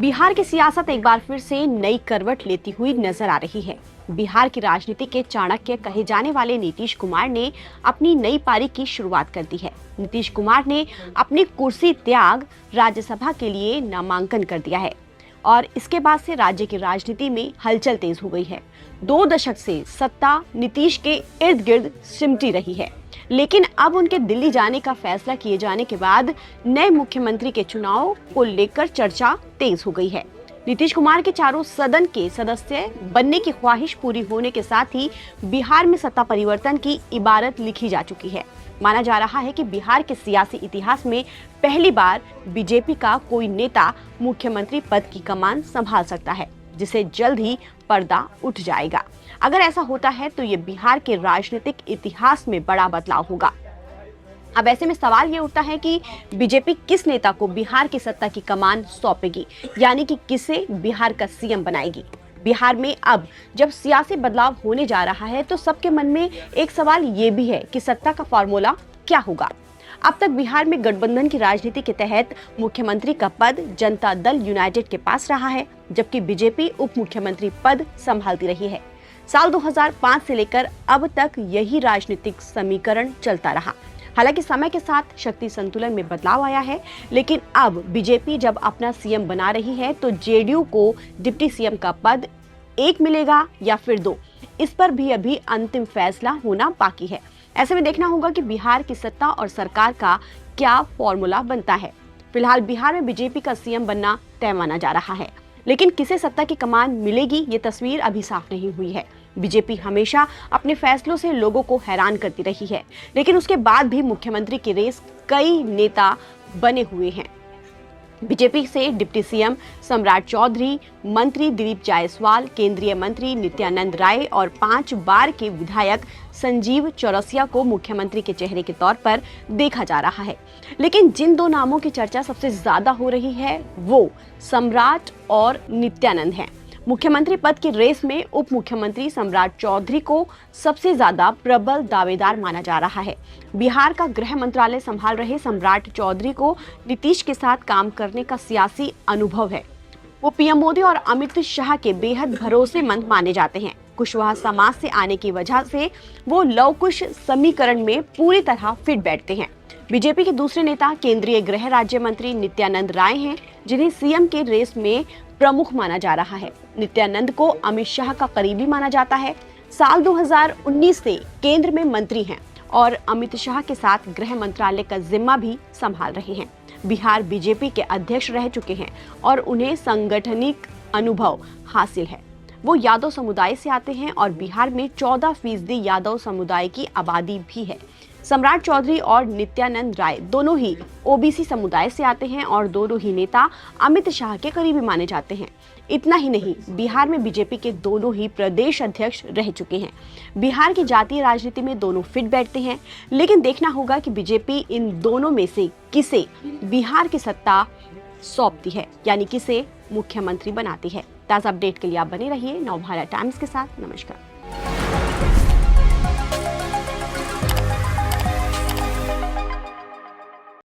बिहार की सियासत एक बार फिर से नई करवट लेती हुई नजर आ रही है। बिहार की राजनीति के चाणक्य कहे जाने वाले नीतीश कुमार ने अपनी नई पारी की शुरुआत कर दी है। नीतीश कुमार ने अपनी कुर्सी त्याग राज्यसभा के लिए नामांकन कर दिया है और इसके बाद से राज्य की राजनीति में हलचल तेज हो गई है। 2 दशक से सत्ता नीतीश के इर्द गिर्द सिमटी रही है, लेकिन अब उनके दिल्ली जाने का फैसला किए जाने के बाद नए मुख्यमंत्री के चुनाव को लेकर चर्चा तेज हो गई है। नीतीश कुमार के चारों सदन के सदस्य बनने की ख्वाहिश पूरी होने के साथ ही बिहार में सत्ता परिवर्तन की इबारत लिखी जा चुकी है। माना जा रहा है कि बिहार के सियासी इतिहास में पहली बार बीजेपी का कोई नेता मुख्यमंत्री पद की कमान संभाल सकता है, जिसे जल्द ही पर्दा उठ जाएगा। अगर ऐसा होता है तो ये बिहार के राजनीतिक इतिहास में बड़ा बदलाव होगा। अब ऐसे में सवाल ये उठता है कि बीजेपी किस नेता को बिहार की सत्ता की कमान सौंपेगी, यानी कि किसे बिहार का सीएम बनाएगी। बिहार में अब जब सियासी बदलाव होने जा रहा है तो सबके मन में एक सवाल ये भी है कि सत्ता का फॉर्मूला क्या होगा। अब तक बिहार में गठबंधन की राजनीति के तहत मुख्यमंत्री का पद जनता दल यूनाइटेड के पास रहा है, जबकि बीजेपी उप मुख्यमंत्री पद संभालती रही है। साल 2005 से लेकर अब तक यही राजनीतिक समीकरण चलता रहा। हालांकि समय के साथ शक्ति संतुलन में बदलाव आया है, लेकिन अब बीजेपी जब अपना सीएम बना रही है तो जेडीयू को डिप्टी सीएम का पद 1 मिलेगा या फिर 2, इस पर भी अभी अंतिम फैसला होना बाकी है। ऐसे में देखना होगा कि बिहार की सत्ता और सरकार का क्या फॉर्मूला बनता है। फिलहाल बिहार में बीजेपी का सीएम बनना तय माना जा रहा है, लेकिन किसे सत्ता की कमान मिलेगी ये तस्वीर अभी साफ नहीं हुई है। बीजेपी हमेशा अपने फैसलों से लोगों को हैरान करती रही है, लेकिन उसके बाद भी मुख्यमंत्री की रेस कई नेता बने हुए हैं। बीजेपी से डिप्टी सीएम सम्राट चौधरी, मंत्री दिलीप जायसवाल, केंद्रीय मंत्री नित्यानंद राय और 5 बार के विधायक संजीव चौरसिया को मुख्यमंत्री के चेहरे के तौर पर देखा जा रहा है। लेकिन जिन 2 नामों की चर्चा सबसे ज्यादा हो रही है वो सम्राट और नित्यानंद हैं। मुख्यमंत्री पद की रेस में उप मुख्यमंत्री सम्राट चौधरी को सबसे ज्यादा प्रबल दावेदार माना जा रहा है। बिहार का गृह मंत्रालय संभाल रहे सम्राट चौधरी को नीतीश के साथ काम करने का सियासी अनुभव है। वो पीएम मोदी और अमित शाह के बेहद भरोसेमंद माने जाते हैं। कुशवाहा समाज से आने की वजह से वो लव कुश समीकरण में पूरी तरह फिट बैठते हैं। बीजेपी के दूसरे नेता केंद्रीय गृह राज्य मंत्री नित्यानंद राय हैं, जिन्हें सीएम के रेस में प्रमुख माना जा रहा है। नित्यानंद को अमित शाह का करीबी माना जाता है। साल 2019 से केंद्र में मंत्री हैं और अमित शाह के साथ गृह मंत्रालय का जिम्मा भी संभाल रहे हैं। बिहार बीजेपी के अध्यक्ष रह चुके हैं और उन्हें सांगठनिक अनुभव हासिल है। वो यादव समुदाय से आते हैं और बिहार में 14% यादव समुदाय की आबादी भी है। सम्राट चौधरी और नित्यानंद राय दोनों ही ओबीसी समुदाय से आते हैं और दोनों ही नेता अमित शाह के करीबी माने जाते हैं। इतना ही नहीं, बिहार में बीजेपी के दोनों ही प्रदेश अध्यक्ष रह चुके हैं। बिहार की जातीय राजनीति में दोनों फिट बैठते हैं, लेकिन देखना होगा कि बीजेपी इन दोनों में से किसे बिहार की सत्ता सौंपती है, यानी किसे मुख्यमंत्री बनाती है। ताज़ा अपडेट के लिए आप बने रहिए नवभारत टाइम्स के साथ। नमस्कार।